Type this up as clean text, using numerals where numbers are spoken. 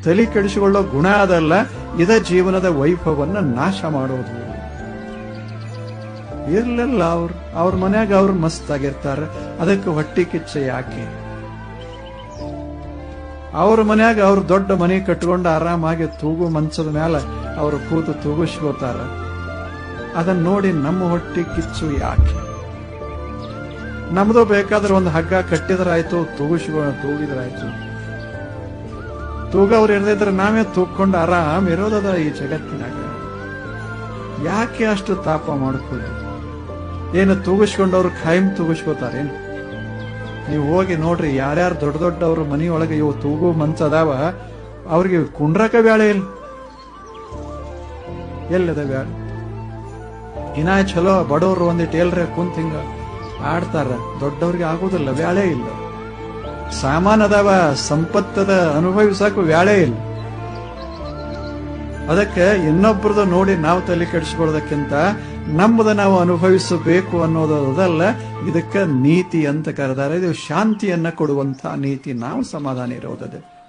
ತಲೆ ಕೆಡಿಸಿಕೊಳ್ಳೋ ಗುಣ ಅದಲ್ಲ, ಇದ ಜೀವನದ ವೈಭವನ್ನ ನಾಶ ಮಾಡೋದು. ಇರ್ಲಿಲ್ಲ ಅವ್ರ ಮನ್ಯಾಗ ಅವ್ರು ಮಸ್ತ್ ಆಗಿರ್ತಾರ, ಅದಕ್ಕೆ ಹೊಟ್ಟಿ ಕಿಚ್ಚ ಯಾಕೆ? ಅವ್ರ ಮನ್ಯಾಗ ಅವ್ರು ದೊಡ್ಡ ಮನೆ ಕಟ್ಕೊಂಡು ಆರಾಮಾಗಿ ತೂಗು ಮಂಚದ ಮ್ಯಾಲ ಅವ್ರು ಕೂತು ತೂಗಿಸ್ಕೋತಾರ. ಅದನ್ನ ನೋಡಿ ನಮ್ಮ ಹೊಟ್ಟಿ ಕಿಚ್ಚು ಯಾಕೆ? ನಮ್ದು ಬೇಕಾದ್ರೆ ಒಂದು ಹಗ್ಗ ಕಟ್ಟಿದ್ರಾಯ್ತು, ತೂಗಿದ್ರಾಯ್ತು. ತೂಗವ್ರು ಇರದಿದ್ರೆ ನಾವೇ ತೂಗ್ಕೊಂಡು ಆರಾಮ್ ಇರೋದದ ಈ ಜಗತ್ತಿನಾಗ. ಯಾಕೆ ಅಷ್ಟು ತಾಪ ಮಾಡ್ಕೊಳ್ಳಿ? ಏನು ತೂಗಿಸ್ಕೊಂಡವ್ರು ಖಾಯಂ ತೂಗಿಸ್ಕೋತಾರೇನು? ನೀವು ಹೋಗಿ ನೋಡ್ರಿ, ಯಾರ್ಯಾರು ದೊಡ್ಡ ದೊಡ್ಡವ್ರ ಮನೆಯೊಳಗೆ ಇವು ತೂಗು ಮಂಚ ಅದಾವ, ಅವ್ರಿಗೆ ಕುಂಡ್ರಕ ಬ್ಯಾಳೆ ಇಲ್ಲ. ಎಲ್ಲದ ಬ್ಯಾಳೆ? ಇನ್ನ ಚಲೋ ಬಡವ್ರು ಒಂದಿಟ್ಟು ಎಲ್ರ ಕುಂತ ಹಿಂಗ ಆಡ್ತಾರ, ದೊಡ್ಡವ್ರಿಗೆ ಆಗೋದಿಲ್ಲ, ಬ್ಯಾಳೆ ಇಲ್ಲ. ಸಾಮಾನ್ ಅದಾವ, ಸಂಪತ್ತದ ಅನುಭವಿಸಕ್ ಬ್ಯಾಳೆ ಇಲ್ಲ. ಅದಕ್ಕೆ ಇನ್ನೊಬ್ರದ್ದು ನೋಡಿ ನಾವು ತಲೆ ಕೆಡಿಸ್ಕೊಳ್ಳೋದಕ್ಕಿಂತ ನಮ್ಮದ ನಾವು ಅನುಭವಿಸಬೇಕು ಅನ್ನೋದಲ್ಲ. ಇದಕ್ಕೆ ನೀತಿ ಅಂತ ಕರೆದಾರೆ. ಇದು ಶಾಂತಿಯನ್ನ ಕೊಡುವಂತ ನೀತಿ. ನಾವು ಸಮಾಧಾನ ಇರೋದದೆ.